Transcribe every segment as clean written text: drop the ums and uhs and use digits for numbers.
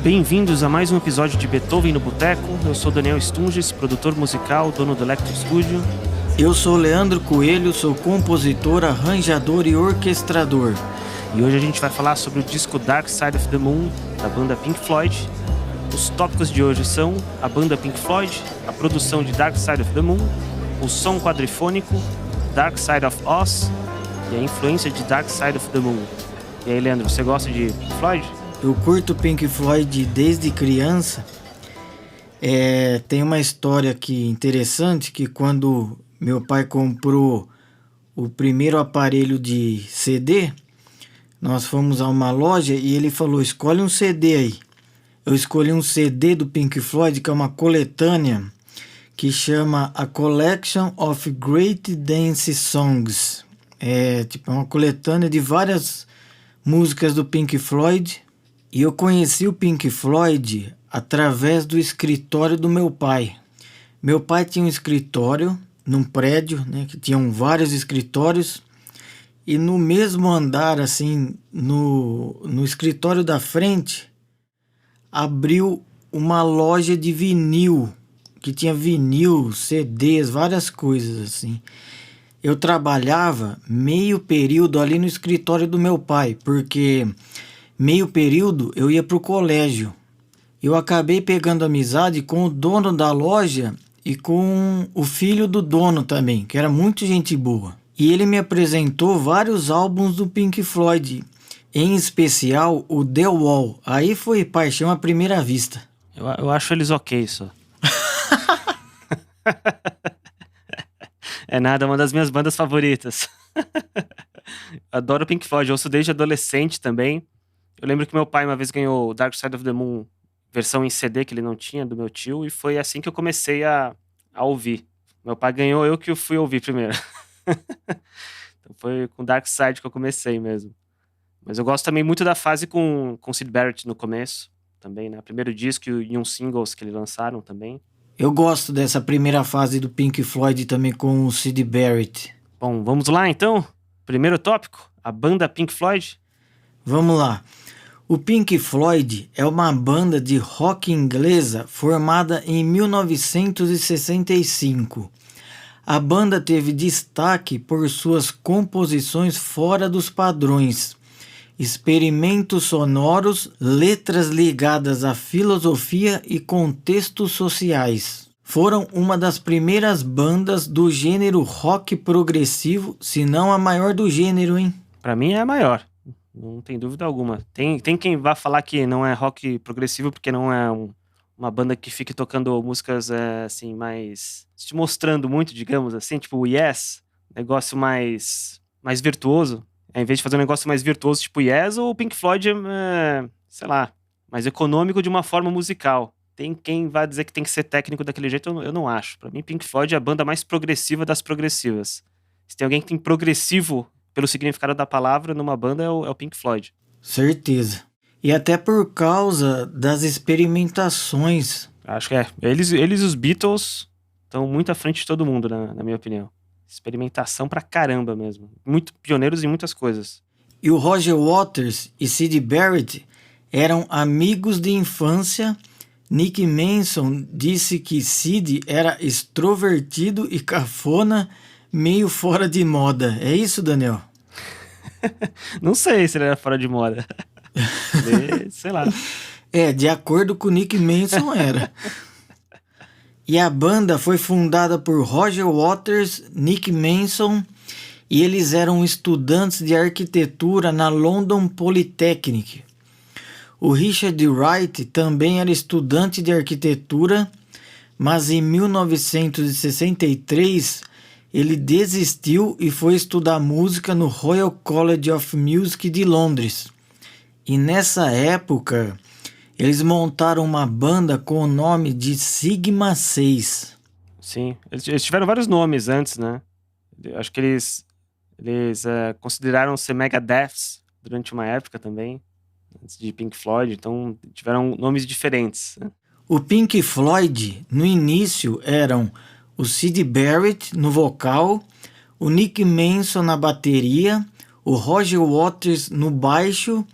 Bem-vindos a mais um episódio de Beethoven no Boteco. Eu sou Daniel Stunges, produtor musical, dono do Electro Studio. Eu sou Leandro Coelho, sou compositor, arranjador e orquestrador. E hoje a gente vai falar sobre o disco Dark Side of the Moon, da banda Pink Floyd. Os tópicos de hoje são a banda Pink Floyd, a produção de Dark Side of the Moon, o som quadrifônico, Dark Side of Oz e a influência de Dark Side of the Moon. E aí, Leandro, você gosta de Pink Floyd? Eu curto Pink Floyd desde criança. Tem uma história aqui interessante, que quando meu pai comprou o primeiro aparelho de CD, nós fomos a uma loja e ele falou: escolhe um CD aí. Eu escolhi um CD do Pink Floyd, que é uma coletânea que chama A Collection of Great Dance Songs. É uma coletânea de várias músicas do Pink Floyd. E eu conheci o Pink Floyd através do escritório do meu pai. Meu pai tinha um escritório num prédio, né, que tinham vários escritórios. E no mesmo andar, assim, no escritório da frente, abriu uma loja de vinil, que tinha vinil, CDs, várias coisas assim. Eu trabalhava meio período ali no escritório do meu pai, porque meio período eu ia para o colégio. Eu acabei pegando amizade com o dono da loja e com o filho do dono também, que era muito gente boa. E ele me apresentou vários álbuns do Pink Floyd, em especial o The Wall. Aí foi paixão à primeira vista. Eu acho eles ok, só. É nada, uma das minhas bandas favoritas. Adoro Pink Floyd, eu ouço desde adolescente também. Eu lembro que meu pai uma vez ganhou Dark Side of the Moon, versão em CD que ele não tinha, do meu tio, e foi assim que eu comecei a ouvir. Meu pai ganhou, eu que fui ouvir primeiro. Então foi com Dark Side que eu comecei mesmo. Mas eu gosto também muito da fase com Syd Barrett no começo, também, né? Primeiro disco e uns singles que eles lançaram também. Eu gosto dessa primeira fase do Pink Floyd também com o Syd Barrett. Bom, vamos lá então? Primeiro tópico, a banda Pink Floyd. Vamos lá. O Pink Floyd é uma banda de rock inglesa formada em 1965. A banda teve destaque por suas composições fora dos padrões, experimentos sonoros, letras ligadas à filosofia e contextos sociais. Foram uma das primeiras bandas do gênero rock progressivo, se não a maior do gênero, hein? Pra mim é a maior, não tem dúvida alguma. Tem quem vá falar que não é rock progressivo porque não é uma banda que fique tocando músicas assim, mais te mostrando muito, digamos assim, tipo o Yes, negócio mais virtuoso. Em vez de fazer um negócio mais virtuoso, tipo Yes, o Pink Floyd sei lá, mais econômico de uma forma musical. Tem quem vai dizer que tem que ser técnico daquele jeito, eu não acho. Pra mim, Pink Floyd é a banda mais progressiva das progressivas. Se tem alguém que tem progressivo pelo significado da palavra numa banda, é o Pink Floyd. Certeza. E até por causa das experimentações. Acho que eles e os Beatles estão muito à frente de todo mundo, na minha opinião. Experimentação pra caramba mesmo. Muito pioneiros em muitas coisas. E o Roger Waters e Syd Barrett eram amigos de infância. Nick Mason disse que Syd era extrovertido e cafona, meio fora de moda. É isso, Daniel? Não sei se ele era fora de moda. Sei lá. De acordo com o Nick Mason era. E a banda foi fundada por Roger Waters, Nick Mason, e eles eram estudantes de arquitetura na London Polytechnic. O Richard Wright também era estudante de arquitetura, mas em 1963 ele desistiu e foi estudar música no Royal College of Music de Londres. E nessa época eles montaram uma banda com o nome de Sigma 6. Sim, eles tiveram vários nomes antes, né? Acho que eles consideraram ser Megadeths durante uma época também, antes de Pink Floyd, então tiveram nomes diferentes, né? O Pink Floyd, no início, eram o Syd Barrett no vocal, o Nick Mason na bateria, o Roger Waters no baixo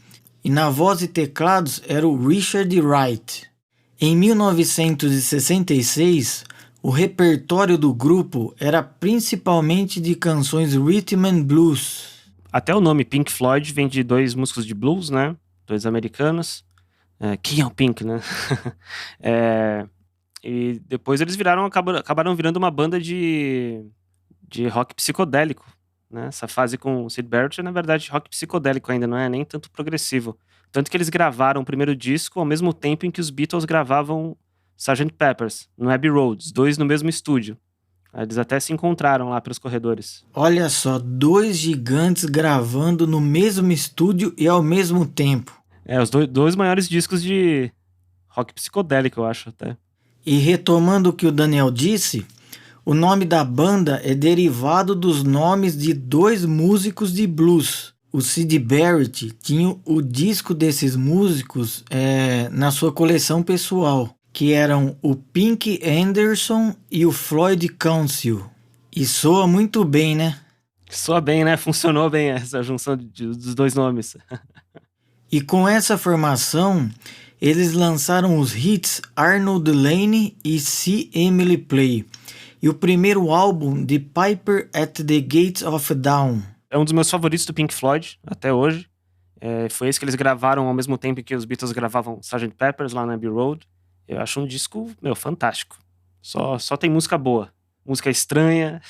e na voz e teclados era o Richard Wright. Em 1966, o repertório do grupo era principalmente de canções rhythm and blues. Até o nome Pink Floyd vem de 2 músicos de blues, né? 2 americanos. Quem é o Pink, né? E depois eles acabaram virando uma banda de rock psicodélico, né? Essa fase com o Syd Barrett é, na verdade, rock psicodélico ainda, não é nem tanto progressivo. Tanto que eles gravaram o primeiro disco ao mesmo tempo em que os Beatles gravavam Sgt. Pepper's, no Abbey Road, os 2 no mesmo estúdio. Eles até se encontraram lá pelos corredores. Olha só, 2 gigantes gravando no mesmo estúdio e ao mesmo tempo. Os dois maiores discos de rock psicodélico, eu acho até. E retomando o que o Daniel disse, o nome da banda é derivado dos nomes de 2 músicos de blues. O Syd Barrett tinha o disco desses músicos na sua coleção pessoal, que eram o Pink Anderson e o Floyd Council. E soa muito bem, né? Soa bem, né? Funcionou bem essa junção dos 2 nomes. E com essa formação, eles lançaram os hits Arnold Lane e See Emily Play, e o primeiro álbum de Piper at the Gates of Dawn. É um dos meus favoritos do Pink Floyd, até hoje. Foi esse que eles gravaram ao mesmo tempo que os Beatles gravavam Sgt. Pepper's lá na Abbey Road. Eu acho um disco, fantástico. Só tem música boa. Música estranha.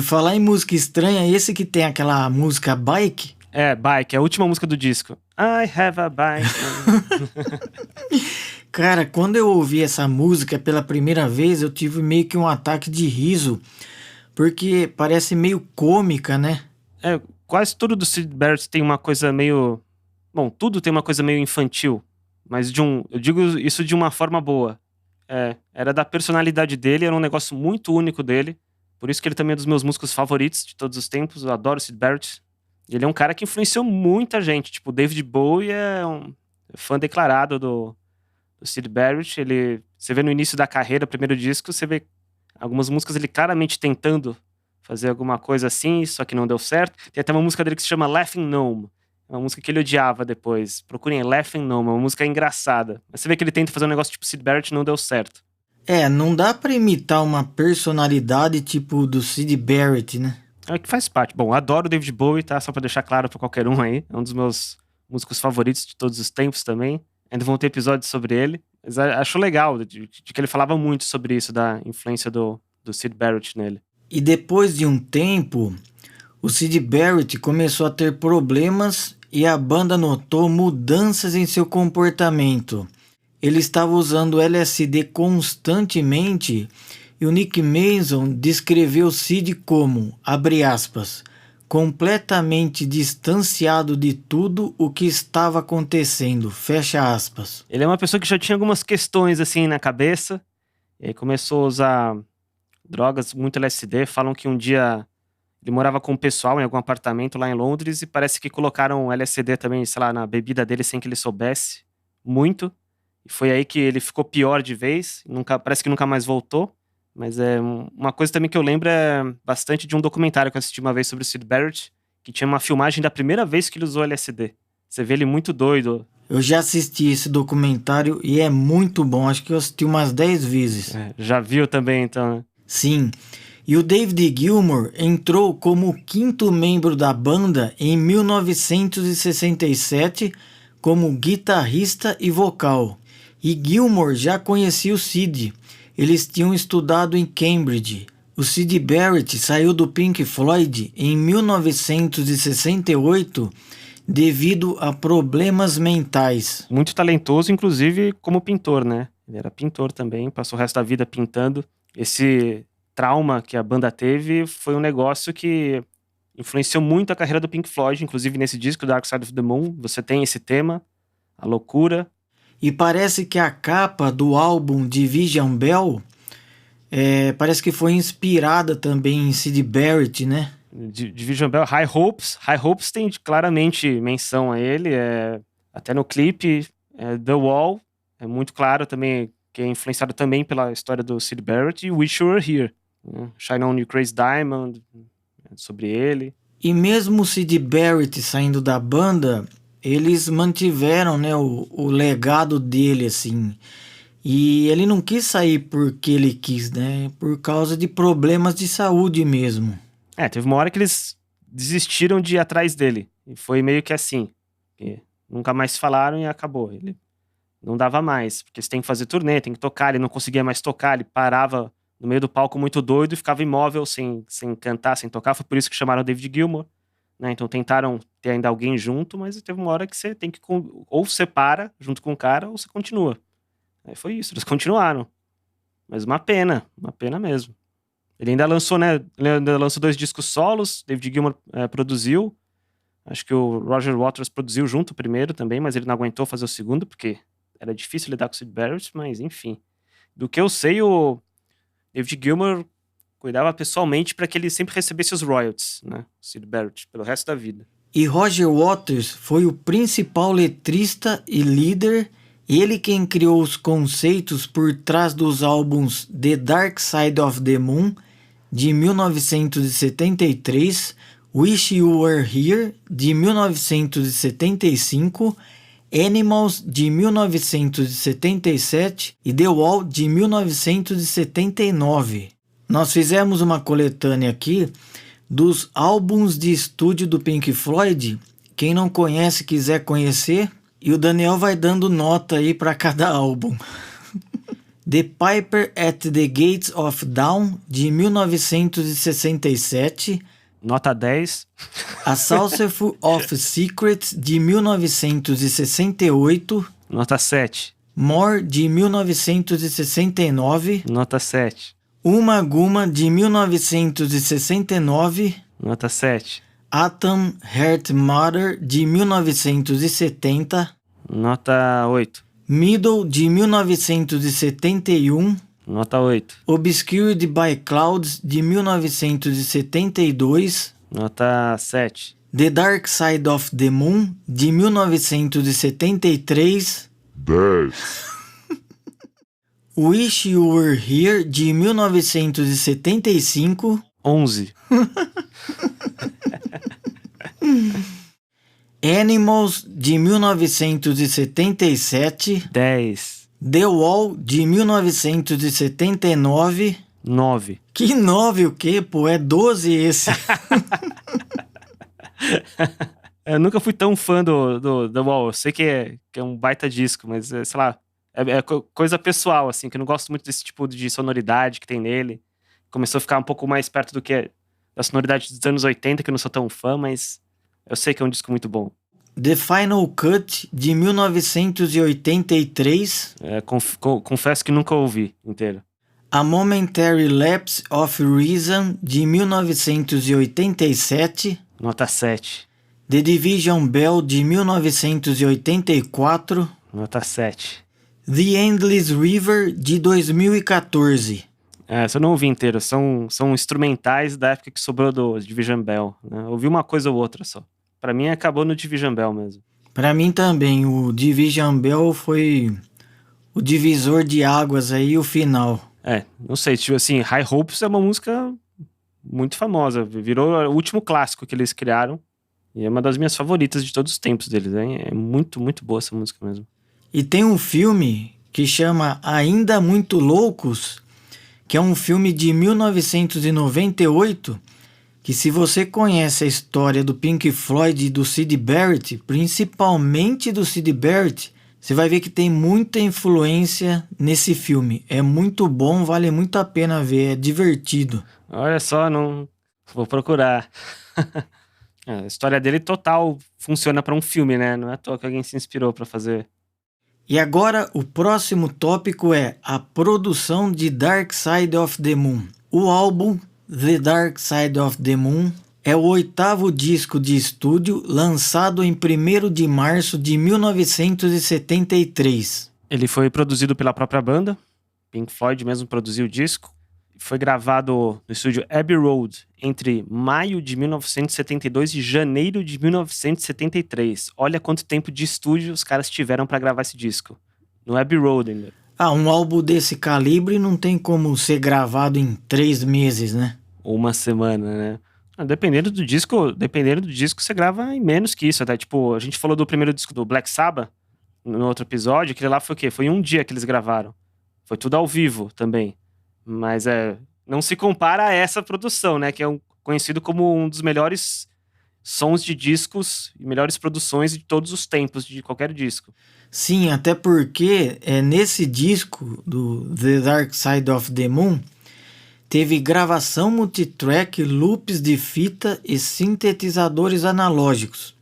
Falar em música estranha, esse que tem aquela música Bike? Bike, é a última música do disco. I have a bike. Cara, quando eu ouvi essa música pela primeira vez, eu tive meio que um ataque de riso, porque parece meio cômica, né? Quase tudo do Syd Barrett tem uma coisa meio... Bom, tudo tem uma coisa meio infantil, mas eu digo isso de uma forma boa. Era da personalidade dele, era um negócio muito único dele, por isso que ele também é dos meus músicos favoritos de todos os tempos. Eu adoro Syd Barrett. Ele é um cara que influenciou muita gente, tipo, David Bowie é um fã declarado do Syd Barrett. Você vê no início da carreira, primeiro disco, você vê algumas músicas ele claramente tentando fazer alguma coisa assim, só que não deu certo. Tem até uma música dele que se chama Laughing Gnome, é uma música que ele odiava depois. Procurem Laughing Gnome, é uma música engraçada. Mas você vê que ele tenta fazer um negócio tipo Syd Barrett e não deu certo. Não dá pra imitar uma personalidade tipo do Syd Barrett, né? É o que faz parte. Bom, adoro o David Bowie, tá? Só pra deixar claro pra qualquer um aí. É um dos meus músicos favoritos de todos os tempos também. Ainda vão ter episódios sobre ele. Mas acho legal de que ele falava muito sobre isso, da influência do Syd Barrett nele. E depois de um tempo, o Syd Barrett começou a ter problemas e a banda notou mudanças em seu comportamento. Ele estava usando LSD constantemente e o Nick Mason descreveu Syd como, abre aspas, completamente distanciado de tudo o que estava acontecendo, fecha aspas. Ele é uma pessoa que já tinha algumas questões assim na cabeça, e aí começou a usar drogas, muito LSD. Falam que um dia ele morava com o pessoal em algum apartamento lá em Londres e parece que colocaram LSD também, sei lá, na bebida dele sem que ele soubesse muito. E foi aí que ele ficou pior de vez, parece que nunca mais voltou. Mas uma coisa também que eu lembro bastante de um documentário que eu assisti uma vez sobre o Syd Barrett, que tinha uma filmagem da primeira vez que ele usou LSD. Você vê ele muito doido. Eu já assisti esse documentário e é muito bom, acho que eu assisti umas 10 vezes. Já viu também, então, né? Sim, e o David Gilmour entrou como o 5º membro da banda em 1967 como guitarrista e vocal. E Gilmour já conhecia o Syd. Eles tinham estudado em Cambridge. O Syd Barrett saiu do Pink Floyd em 1968 devido a problemas mentais. Muito talentoso, inclusive como pintor, né? Ele era pintor também, passou o resto da vida pintando. Esse trauma que a banda teve foi um negócio que influenciou muito a carreira do Pink Floyd, inclusive nesse disco, Dark Side of the Moon, você tem esse tema, a loucura. E parece que a capa do álbum Division Bell parece que foi inspirada também em Syd Barrett, né? Division Bell, High Hopes tem claramente menção a ele, até no clipe, The Wall, é muito claro também, que é influenciado também pela história do Syd Barrett, e Wish You Were Here, né? Shine On You Crazy Diamond, sobre ele. E mesmo o Syd Barrett saindo da banda, eles mantiveram, né, o legado dele, assim. E ele não quis sair porque ele quis, né? Por causa de problemas de saúde mesmo. Teve uma hora que eles desistiram de ir atrás dele. E foi meio que assim. E nunca mais falaram e acabou. Ele não dava mais, porque você tem que fazer turnê, tem que tocar, ele não conseguia mais tocar, ele parava no meio do palco muito doido e ficava imóvel, sem cantar, sem tocar. Foi por isso que chamaram o David Gilmour, né? Então tentaram ter ainda alguém junto, mas teve uma hora que você tem que ou você para junto com o cara ou você continua. Aí foi isso, eles continuaram. Mas uma pena mesmo. Ele ainda lançou, né? Ele ainda lançou 2 discos solos, David Gilmour produziu. Acho que o Roger Waters produziu junto o primeiro também, mas ele não aguentou fazer o segundo, porque era difícil lidar com o Syd Barrett, mas enfim. Do que eu sei, o David Gilmour cuidava pessoalmente para que ele sempre recebesse os royalties, né? O Syd Barrett, pelo resto da vida. E Roger Waters foi o principal letrista e líder, ele quem criou os conceitos por trás dos álbuns The Dark Side of the Moon, de 1973, Wish You Were Here, de 1975, Animals, de 1977 e The Wall, de 1979. Nós fizemos uma coletânea aqui dos álbuns de estúdio do Pink Floyd. Quem não conhece, quiser conhecer, e o Daniel vai dando nota aí para cada álbum. The Piper at the Gates of Dawn, de 1967. Nota 10. A Saucerful of Secrets, de 1968. Nota 7. More, de 1969. Nota 7. Uma Guma, de 1969. Nota 7. Atom Heart Mother, de 1970. Nota 8. Middle, de 1971. Nota 8. Obscured by Clouds, de 1972. Nota 7. The Dark Side of the Moon, de 1973. 10. Wish You Were Here, de 1975. 11. Animals, de 1977. 10. The Wall, de 1979. 9. Que 9 o quê, pô? É 12 esse. Eu nunca fui tão fã do The Wall. Eu sei que é um baita disco, mas, sei lá, é coisa pessoal, assim, que eu não gosto muito desse tipo de sonoridade que tem nele. Começou a ficar um pouco mais perto do que da sonoridade dos anos 80, que eu não sou tão fã, mas eu sei que é um disco muito bom. The Final Cut, de 1983. Confesso que nunca ouvi inteiro. A Momentary Lapse of Reason, de 1987. Nota 7. The Division Bell, de 1984. Nota 7. The Endless River, de 2014. Essa eu não ouvi inteiro. São instrumentais da época que sobrou do Division Bell, né? Eu ouvi uma coisa ou outra só. Pra mim acabou no Division Bell mesmo. Pra mim também, o Division Bell foi o divisor de águas aí, o final. Não sei, tipo assim, High Hopes é uma música muito famosa. Virou o último clássico que eles criaram. E é uma das minhas favoritas de todos os tempos deles, hein? É muito, muito boa essa música mesmo. E tem um filme que chama Ainda Muito Loucos, que é um filme de 1998, que se você conhece a história do Pink Floyd e do Syd Barrett, principalmente do Syd Barrett, você vai ver que tem muita influência nesse filme. É muito bom, vale muito a pena ver, é divertido. Olha só, não vou procurar. A história dele total funciona pra um filme, né? Não é à toa que alguém se inspirou pra fazer. E agora o próximo tópico é a produção de Dark Side of the Moon. O álbum The Dark Side of the Moon é o 8º disco de estúdio lançado em 1º de março de 1973. Ele foi produzido pela própria banda. Pink Floyd mesmo produziu o disco. Foi gravado no estúdio Abbey Road entre maio de 1972 e janeiro de 1973. Olha quanto tempo de estúdio os caras tiveram para gravar esse disco. No Abbey Road ainda. Um álbum desse calibre não tem como ser gravado em 3 meses, né? Ou uma semana, né? Dependendo do disco, você grava em menos que isso, até. Tipo, a gente falou do primeiro disco do Black Sabbath, no outro episódio, aquele lá foi o quê? Foi um dia que eles gravaram. Foi tudo ao vivo também. Mas não se compara a essa produção, né? Que é conhecido como um dos melhores sons de discos e melhores produções de todos os tempos de qualquer disco. Sim, até porque nesse disco do The Dark Side of the Moon teve gravação multitrack, loops de fita e sintetizadores analógicos.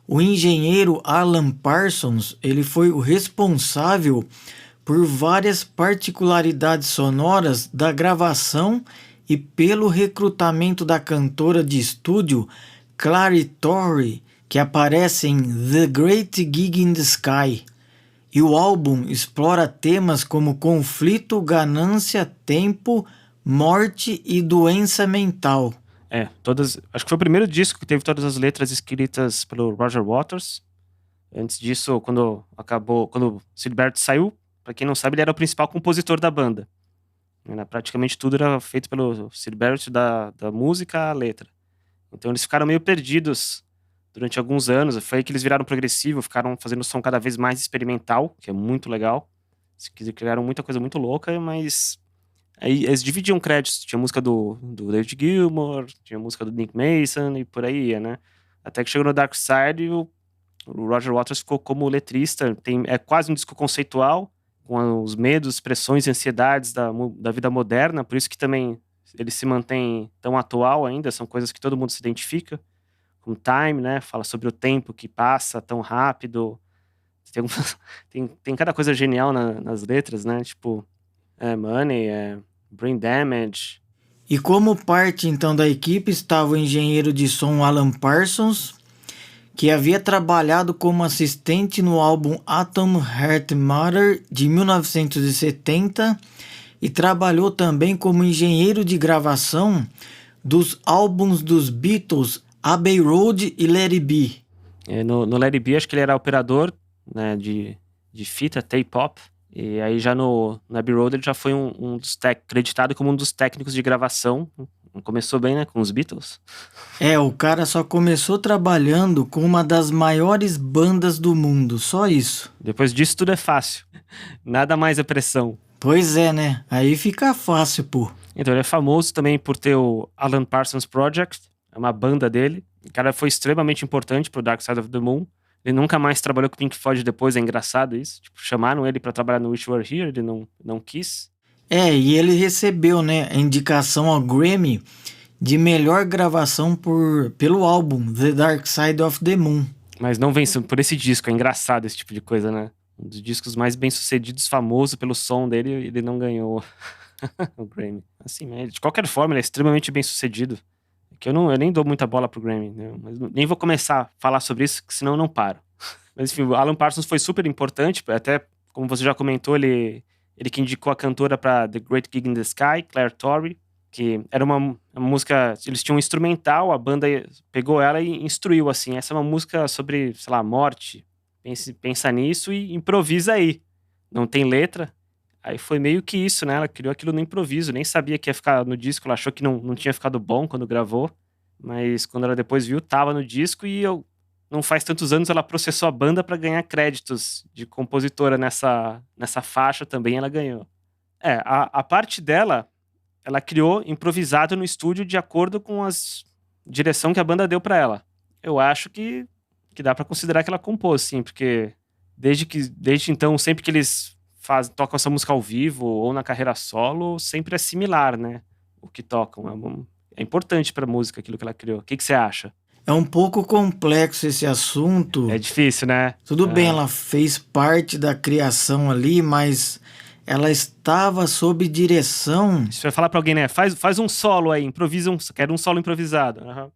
O engenheiro Alan Parsons, ele foi o responsável por várias particularidades sonoras da gravação e pelo recrutamento da cantora de estúdio Clary Torrey, que aparece em The Great Gig in the Sky. E o álbum explora temas como conflito, ganância, tempo, morte e doença mental. Acho que foi o primeiro disco que teve todas as letras escritas pelo Roger Waters. Antes disso, quando o Sid Barrett saiu, pra quem não sabe, ele era o principal compositor da banda. Praticamente tudo era feito pelo Sid Barrett, da música à letra. Então eles ficaram meio perdidos durante alguns anos. Foi aí que eles viraram progressivo, ficaram fazendo som cada vez mais experimental, que é muito legal. Eles criaram muita coisa muito louca, mas aí eles dividiam créditos. Tinha música do David Gilmour, tinha música do Nick Mason e por aí ia, né? Até que chegou no Dark Side e o Roger Waters ficou como letrista. É quase um disco conceitual, com os medos, pressões e ansiedades da vida moderna. Por isso que também ele se mantém tão atual ainda. São coisas que todo mundo se identifica. Com Time, né? Fala sobre o tempo que passa tão rápido. Tem cada coisa genial nas letras, né? Tipo, Money, Brain Damage. E como parte então da equipe estava o engenheiro de som Alan Parsons, que havia trabalhado como assistente no álbum Atom Heart Mother de 1970 e trabalhou também como engenheiro de gravação dos álbuns dos Beatles Abbey Road e Let It Be. No Let It Be, acho que ele era operador, né, de fita, tape-op. E aí já no Abbey Road ele já foi acreditado como um dos técnicos de gravação. Começou bem, né, com os Beatles. O cara só começou trabalhando com uma das maiores bandas do mundo, só isso. Depois disso tudo é fácil. Nada mais é pressão. Pois é, né? Aí fica fácil, pô. Então ele é famoso também por ter o Alan Parsons Project, é uma banda dele. O cara foi extremamente importante pro Dark Side of the Moon. Ele nunca mais trabalhou com Pink Floyd depois, é engraçado isso. Tipo, chamaram ele pra trabalhar no Wish You Were Here, ele não quis. E ele recebeu, né, a indicação ao Grammy de melhor gravação pelo álbum The Dark Side of the Moon. Mas não venceu por esse disco, é engraçado esse tipo de coisa, né? Um dos discos mais bem-sucedidos, famoso pelo som dele, ele não ganhou o Grammy. Assim, de qualquer forma, ele é extremamente bem-sucedido. Que eu nem dou muita bola pro Grammy, né? Mas nem vou começar a falar sobre isso, senão eu não paro. Mas enfim, o Alan Parsons foi super importante, até como você já comentou, ele que indicou a cantora para The Great Gig in the Sky, Clare Torrey, que era uma música, eles tinham um instrumental, a banda pegou ela e instruiu, assim, essa é uma música sobre, sei lá, morte, pensa nisso e improvisa aí. Não tem letra. Aí foi meio que isso, né? Ela criou aquilo no improviso, nem sabia que ia ficar no disco, ela achou que não tinha ficado bom quando gravou, mas quando ela depois viu, tava no disco e não faz tantos anos ela processou a banda para ganhar créditos de compositora nessa faixa também, ela ganhou. A parte dela, ela criou improvisado no estúdio de acordo com as direção que a banda deu para ela. Eu acho que dá para considerar que ela compôs, sim, porque desde então, sempre que eles tocam essa música ao vivo ou na carreira solo, sempre é similar, né? O que tocam. É importante pra música aquilo que ela criou. O que você acha? É um pouco complexo esse assunto. É difícil, né? Tudo bem, ela fez parte da criação ali, mas ela estava sob direção... Você vai falar pra alguém, né? Faz um solo aí, quero um solo improvisado. Uhum.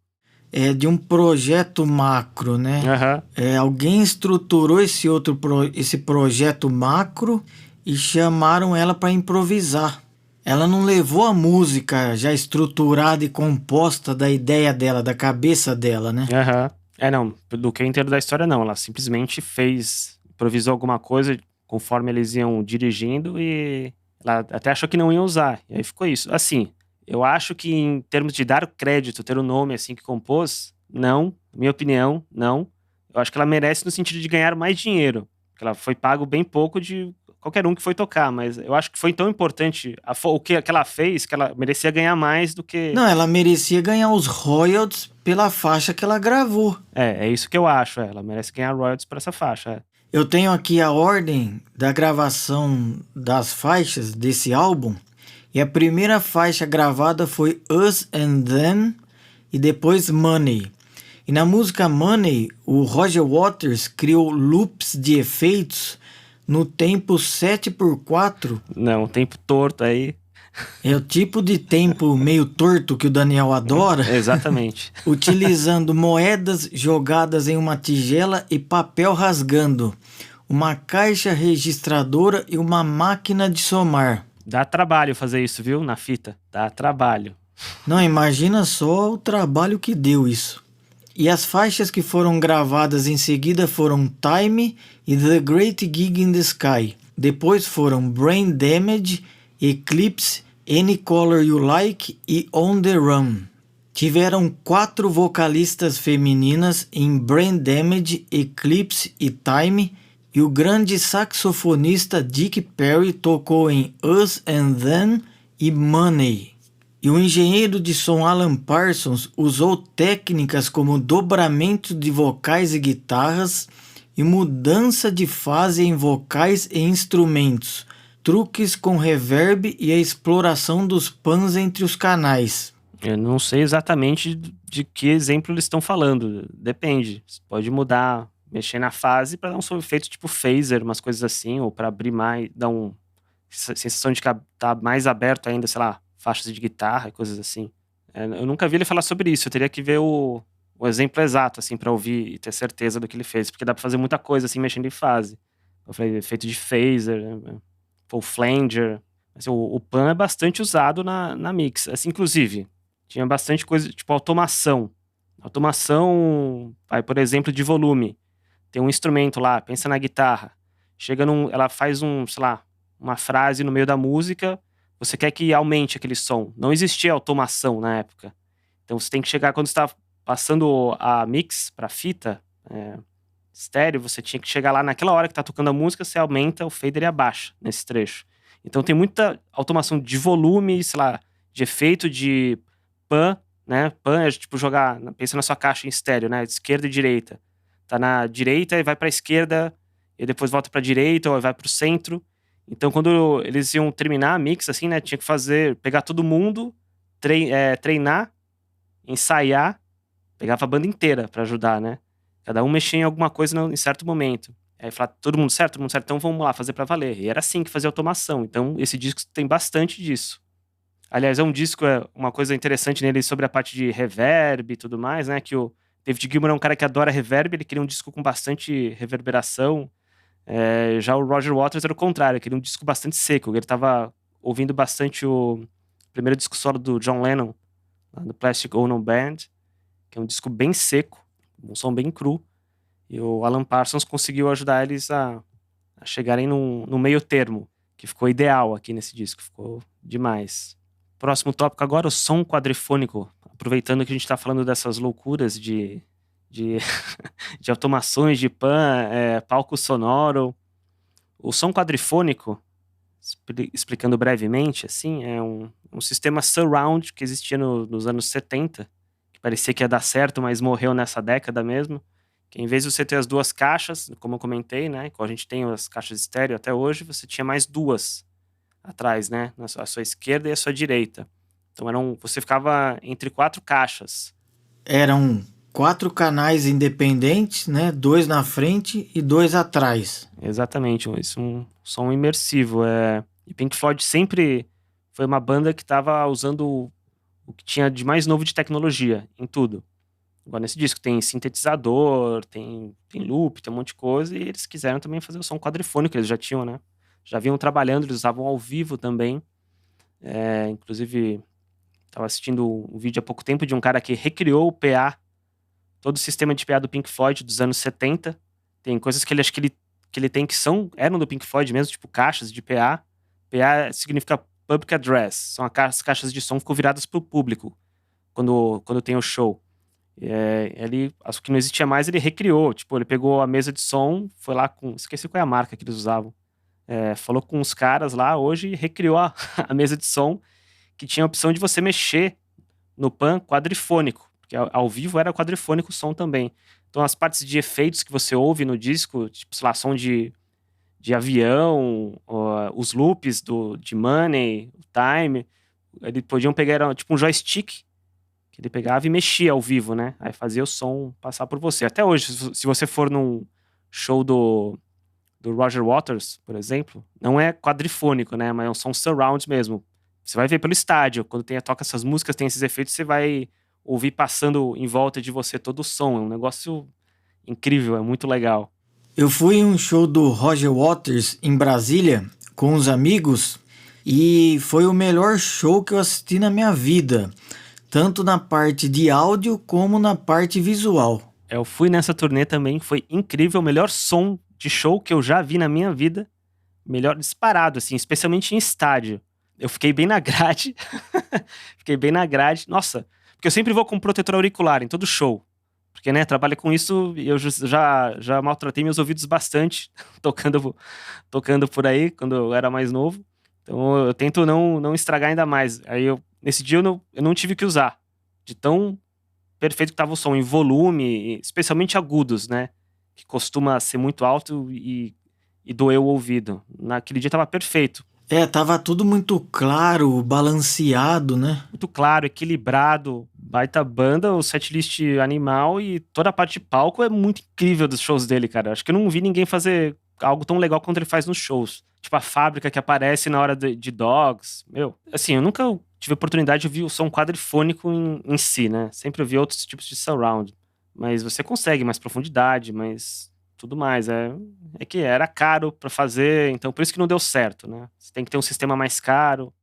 De um projeto macro, né? Uhum. Alguém estruturou esse projeto macro e chamaram ela para improvisar. Ela não levou a música já estruturada e composta da ideia dela, da cabeça dela, né? Uhum. Não, do que eu entendo da história, não. Ela simplesmente improvisou alguma coisa conforme eles iam dirigindo e ela até achou que não ia usar. E aí ficou isso. Assim, Eu acho que em termos de dar crédito, ter o nome assim que compôs, não. Minha opinião, não. Eu acho que ela merece no sentido de ganhar mais dinheiro. Porque ela foi pago bem pouco de qualquer um que foi tocar, mas eu acho que foi tão importante o que ela fez que ela merecia ganhar mais do que. Não, ela merecia ganhar os royalties pela faixa que ela gravou. É isso que eu acho. Ela merece ganhar royalties por essa faixa. Eu tenho aqui a ordem da gravação das faixas desse álbum. E a primeira faixa gravada foi Us and Them e depois Money. E na música Money, o Roger Waters criou loops de efeitos no tempo 7/4. Não, tempo torto aí. É o tipo de tempo meio torto que o Daniel adora. Exatamente. Utilizando moedas jogadas em uma tigela e papel rasgando, uma caixa registradora e uma máquina de somar. Dá trabalho fazer isso, viu? Na fita. Dá trabalho. Não, imagina só o trabalho que deu isso. E as faixas que foram gravadas em seguida foram Time e The Great Gig in the Sky. Depois foram Brain Damage, Eclipse, Any Color You Like e On the Run. Tiveram 4 vocalistas femininas em Brain Damage, Eclipse e Time, e o grande saxofonista Dick Perry tocou em Us and Them e Money. E o engenheiro de som Alan Parsons usou técnicas como dobramento de vocais e guitarras e mudança de fase em vocais e instrumentos, truques com reverb e a exploração dos pans entre os canais. Eu não sei exatamente de que exemplo eles estão falando. Depende. Você pode mudar, mexer na fase para dar um efeito tipo phaser, umas coisas assim, ou para abrir mais, dar uma sensação de que tá mais aberto ainda, sei lá, faixas de guitarra e coisas assim. Eu nunca vi ele falar sobre isso. Eu teria que ver o exemplo exato, assim, para ouvir e ter certeza do que ele fez, porque dá para fazer muita coisa assim, mexendo em fase. Eu falei, efeito de phaser, né? Ou flanger. Assim, o pan é bastante usado na mix. Assim, inclusive, tinha bastante coisa, tipo automação. Automação, por exemplo, de volume. Tem um instrumento lá, pensa na guitarra. Ela faz sei lá, uma frase no meio da música, você quer que aumente aquele som. Não existia automação na época. Então você tem que chegar, quando você está passando a mix para fita, estéreo, você tinha que chegar lá naquela hora que tá tocando a música, você aumenta o fader e abaixa nesse trecho. Então tem muita automação de volume, sei lá, de efeito de pan, né? Pan é tipo jogar, pensa na sua caixa em estéreo, né? Esquerda e direita. Tá na direita e vai pra esquerda, e depois volta pra direita ou vai pro centro. Então quando eles iam terminar a mix, assim, né? Tinha que pegar todo mundo, treinar, ensaiar, pegava a banda inteira pra ajudar, né? Cada um mexia em alguma coisa em certo momento. Aí falava, todo mundo certo, então vamos lá, fazer pra valer. E era assim que fazia automação. Então esse disco tem bastante disso. Aliás, é um disco, uma coisa interessante nele sobre a parte de reverb e tudo mais, né? Que o David Gilmour é um cara que adora reverb, ele queria um disco com bastante reverberação. Já o Roger Waters era o contrário, ele queria um disco bastante seco. Ele tava ouvindo bastante o primeiro disco solo do John Lennon, do Plastic Ono Band, que é um disco bem seco, um som bem cru. E o Alan Parsons conseguiu ajudar eles a chegarem no meio termo, que ficou ideal aqui nesse disco, ficou demais. Próximo tópico agora, o som quadrifônico. Aproveitando que a gente está falando dessas loucuras de automações de pan, palco sonoro. O som quadrifônico, explicando brevemente, assim, é um sistema surround que existia nos anos 70, que parecia que ia dar certo, mas morreu nessa década mesmo. Que em vez de você ter as duas caixas, como eu comentei, né, como a gente tem as caixas estéreo até hoje, você tinha mais duas atrás, né, a sua esquerda e a sua direita. Então você ficava entre 4 caixas. Eram 4 canais independentes, né, 2 na frente e 2 atrás. Exatamente, isso um som imersivo. E Pink Floyd sempre foi uma banda que estava usando o que tinha de mais novo de tecnologia em tudo. Agora nesse disco tem sintetizador, tem loop, tem um monte de coisa, e eles quiseram também fazer o som quadrifônico, eles já tinham, né? Já vinham trabalhando, eles usavam ao vivo também. Inclusive, estava assistindo um vídeo há pouco tempo de um cara que recriou o PA, todo o sistema de PA do Pink Floyd dos anos 70. Tem coisas que ele acha que ele tem que eram do Pink Floyd mesmo, tipo caixas de PA. PA significa public address. São as caixas de som que ficam viradas pro público quando tem o show. Ele, acho que não existia mais, ele recriou. Tipo, ele pegou a mesa de som, foi lá com... Esqueci qual é a marca que eles usavam. Falou com os caras lá hoje e recriou a mesa de som, que tinha a opção de você mexer no pan quadrifônico, porque ao vivo era quadrifônico o som também. Então as partes de efeitos que você ouve no disco, tipo, sei lá, som de avião, os loops de Money, o Time, eles podiam pegar, era tipo um joystick, que ele pegava e mexia ao vivo, né? Aí fazia o som passar por você. Até hoje, se você for num show do Roger Waters, por exemplo, não é quadrifônico, né? Mas é um som surround mesmo. Você vai ver pelo estádio, quando toca essas músicas, tem esses efeitos, você vai ouvir passando em volta de você todo o som. É um negócio incrível, é muito legal. Eu fui em um show do Roger Waters em Brasília com uns amigos e foi o melhor show que eu assisti na minha vida, tanto na parte de áudio como na parte visual. Eu fui nessa turnê também, foi incrível, o melhor som de show que eu já vi na minha vida, melhor disparado, assim, especialmente em estádio. Eu fiquei bem na grade, nossa, porque eu sempre vou com protetor auricular em todo show. Porque, né, trabalho com isso e eu já maltratei meus ouvidos bastante tocando por aí, quando eu era mais novo. Então eu tento não estragar ainda mais. Aí nesse dia eu não tive que usar. De tão perfeito que tava o som, em volume, especialmente agudos, né? Que costuma ser muito alto e doer o ouvido. Naquele dia tava perfeito. Tava tudo muito claro, balanceado, né? Muito claro, equilibrado, baita banda, o setlist animal e toda a parte de palco é muito incrível dos shows dele, cara. Acho que eu não vi ninguém fazer algo tão legal quanto ele faz nos shows. Tipo a fábrica que aparece na hora de Dogs. Meu, assim, eu nunca tive a oportunidade de ouvir o som quadrifônico em si, né? Sempre ouvi outros tipos de surround. Mas você consegue mais profundidade, mais tudo mais. É que era caro pra fazer, então por isso que não deu certo, né? Você tem que ter um sistema mais caro.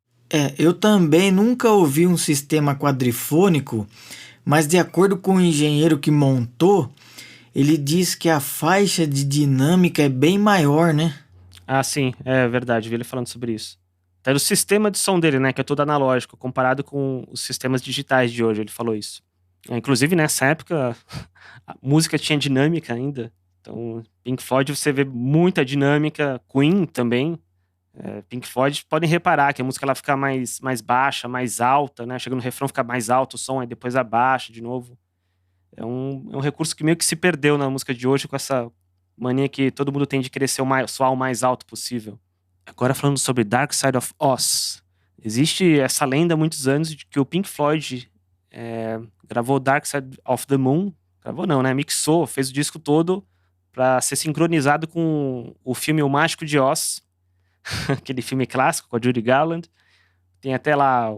Eu também nunca ouvi um sistema quadrifônico, mas de acordo com o engenheiro que montou, ele diz que a faixa de dinâmica é bem maior, né? Ah, sim, é verdade, vi ele falando sobre isso. Até o sistema de som dele, né, que é todo analógico, comparado com os sistemas digitais de hoje, ele falou isso. Inclusive, nessa época, a música tinha dinâmica ainda. Então, Pink Floyd você vê muita dinâmica, Queen também. Pink Floyd, podem reparar que a música ela fica mais baixa, mais alta, né? Chega no refrão, fica mais alto o som, aí depois abaixa de novo. É um recurso que meio que se perdeu na música de hoje, com essa mania que todo mundo tem de querer soar o mais alto possível. Agora falando sobre Dark Side of Oz. Existe essa lenda há muitos anos de que o Pink Floyd gravou Dark Side of the Moon. Gravou não, né? Mixou, fez o disco todo para ser sincronizado com o filme O Mágico de Oz, aquele filme clássico com a Judy Garland. Tem até lá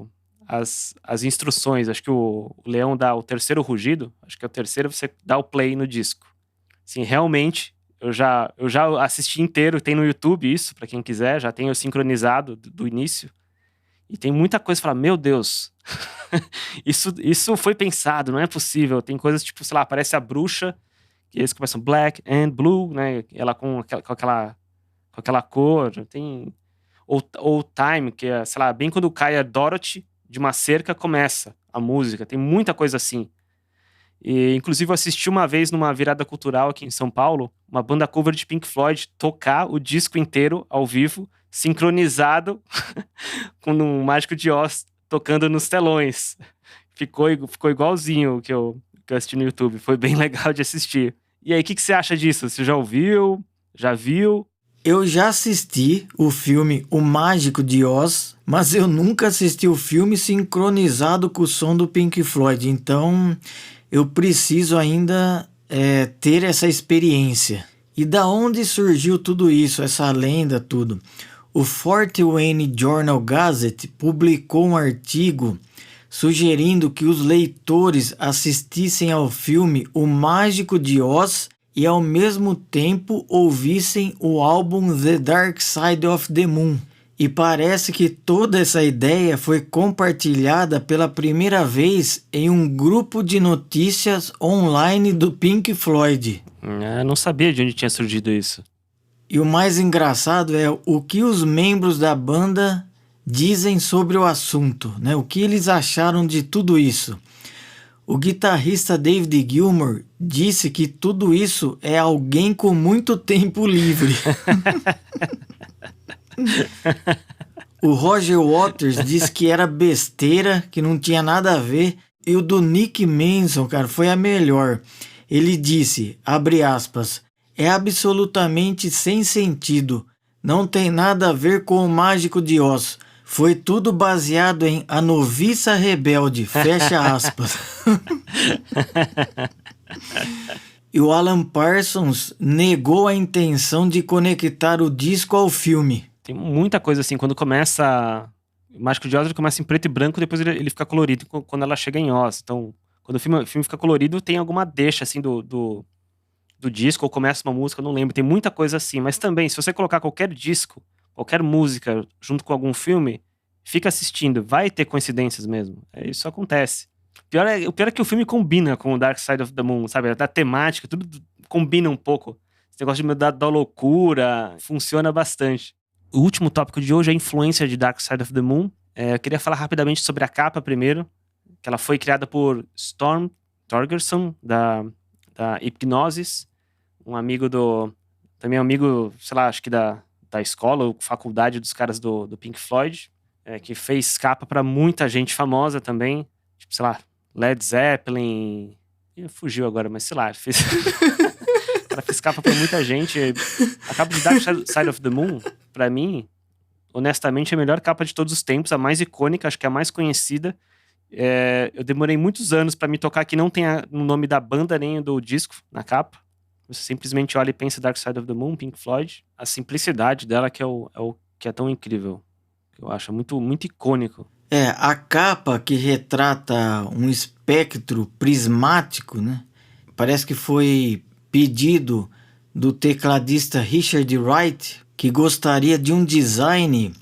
as instruções. Acho que o leão dá o terceiro rugido. Acho que é o terceiro, você dá o play no disco. Assim, realmente, eu já assisti inteiro. Tem no YouTube isso, para quem quiser. Já tenho sincronizado do início. E tem muita coisa pra falar, meu Deus, isso foi pensado, não é possível. Tem coisas tipo, sei lá, aparece a bruxa, que eles começam black and blue, né? Ela com aquela cor. Tem ou Time, que é, sei lá, bem quando cai a Dorothy de uma cerca, começa a música. Tem muita coisa assim. E, inclusive, eu assisti uma vez numa virada cultural aqui em São Paulo, uma banda cover de Pink Floyd tocar o disco inteiro ao vivo, sincronizado com um Mágico de Oz tocando nos telões. Ficou igualzinho o que eu assisti no YouTube. Foi bem legal de assistir. E aí, o que você acha disso? Você já ouviu? Já viu? Eu já assisti o filme O Mágico de Oz, mas eu nunca assisti o filme sincronizado com o som do Pink Floyd. Então, eu preciso ainda ter essa experiência. E da onde surgiu tudo isso, essa lenda, tudo? O Fort Wayne Journal Gazette publicou um artigo sugerindo que os leitores assistissem ao filme O Mágico de Oz e ao mesmo tempo ouvissem o álbum The Dark Side of the Moon. E parece que toda essa ideia foi compartilhada pela primeira vez em um grupo de notícias online do Pink Floyd. Eu não sabia de onde tinha surgido isso. E o mais engraçado é o que os membros da banda dizem sobre o assunto, né? O que eles acharam de tudo isso? O guitarrista David Gilmour disse que tudo isso é alguém com muito tempo livre. O Roger Waters disse que era besteira, que não tinha nada a ver. E o do Nick Manson, cara, foi a melhor. Ele disse, abre aspas, é absolutamente sem sentido. Não tem nada a ver com o Mágico de Oz. Foi tudo baseado em A Noviça Rebelde, fecha aspas. E o Alan Parsons negou a intenção de conectar o disco ao filme. Tem muita coisa assim, quando começa... O Mágico de Oz ele começa em preto e branco, depois ele fica colorido quando ela chega em Oz. Então, quando o filme fica colorido, tem alguma deixa assim do disco, ou começa uma música, eu não lembro. Tem muita coisa assim, mas também, se você colocar qualquer disco, qualquer música junto com algum filme, fica assistindo, vai ter coincidências mesmo. Isso acontece. O pior é que o filme combina com o Dark Side of the Moon, sabe? Da temática, tudo combina um pouco. Esse negócio da loucura funciona bastante. O último tópico de hoje é a influência de Dark Side of the Moon. Eu queria falar rapidamente sobre a capa primeiro, que ela foi criada por Storm Thorgerson, da Hipgnosis, um amigo também um amigo, sei lá, acho que da escola ou faculdade dos caras do Pink Floyd, que fez capa pra muita gente famosa também, tipo, sei lá, Led Zeppelin, fugiu agora, mas sei lá, fez... O cara fez capa pra muita gente. A capa de Dark Side of the Moon, pra mim, honestamente, é a melhor capa de todos os tempos, a mais icônica, acho que é a mais conhecida. Eu demorei muitos anos pra me tocar que não tem o nome da banda nem do disco na capa. Você simplesmente olha e pensa Dark Side of the Moon, Pink Floyd. A simplicidade dela que é o que é tão incrível. Eu acho muito, muito icônico. A capa que retrata um espectro prismático, né? Parece que foi pedido do tecladista Richard Wright, que gostaria de um design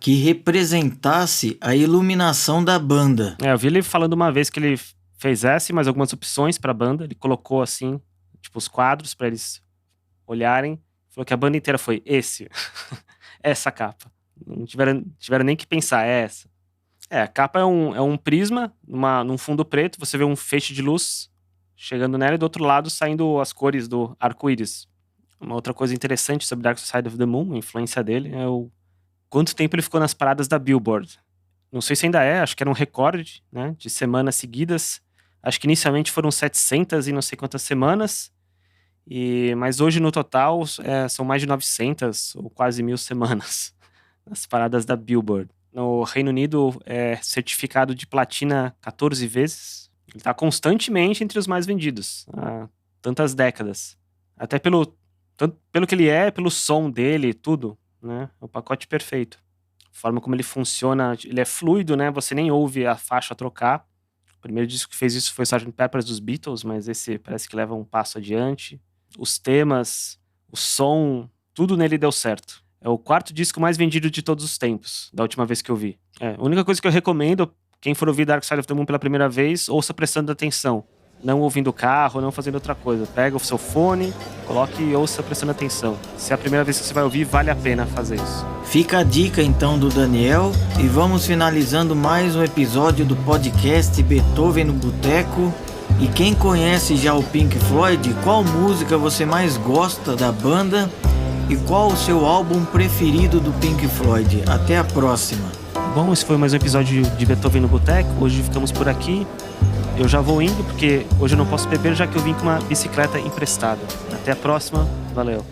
que representasse a iluminação da banda. Eu vi ele falando uma vez que ele fez essa e mais algumas opções pra banda. Ele colocou assim, tipo, os quadros pra eles olharem. Falou que a banda inteira foi essa capa. Não tiveram nem que pensar, essa. A capa é um prisma num fundo preto. Você vê um feixe de luz chegando nela e do outro lado saindo as cores do arco-íris. Uma outra coisa interessante sobre Dark Side of the Moon, a influência dele, é o quanto tempo ele ficou nas paradas da Billboard. Não sei se ainda acho que era um recorde, né, de semanas seguidas. Acho que inicialmente foram 700 e não sei quantas semanas, mas hoje no total são mais de 900 ou quase 1000 semanas nas paradas da Billboard. No Reino Unido é certificado de platina 14 vezes. Ele está constantemente entre os mais vendidos há tantas décadas. Até pelo que ele pelo som dele e tudo, né? É o pacote perfeito. A forma como ele funciona, ele é fluido, né? Você nem ouve a faixa trocar. O primeiro disco que fez isso foi o Sgt. Pepper's dos Beatles, mas esse parece que leva um passo adiante. Os temas, o som, tudo nele deu certo. É o quarto disco mais vendido de todos os tempos, da última vez que eu vi. A única coisa que eu recomendo, quem for ouvir Dark Side of the Moon pela primeira vez, ouça prestando atenção. Não ouvindo o carro, não fazendo outra coisa. Pega o seu fone, coloque e ouça prestando atenção. Se é a primeira vez que você vai ouvir, vale a pena fazer isso. Fica a dica então do Daniel e vamos finalizando mais um episódio do podcast Beethoven no Boteco. E quem conhece já o Pink Floyd, qual música você mais gosta da banda e qual o seu álbum preferido do Pink Floyd? Até a próxima. Bom, esse foi mais um episódio de Beethoven no Boteco. Hoje ficamos por aqui. Eu já vou indo porque hoje eu não posso beber, já que eu vim com uma bicicleta emprestada. Até a próxima. Valeu.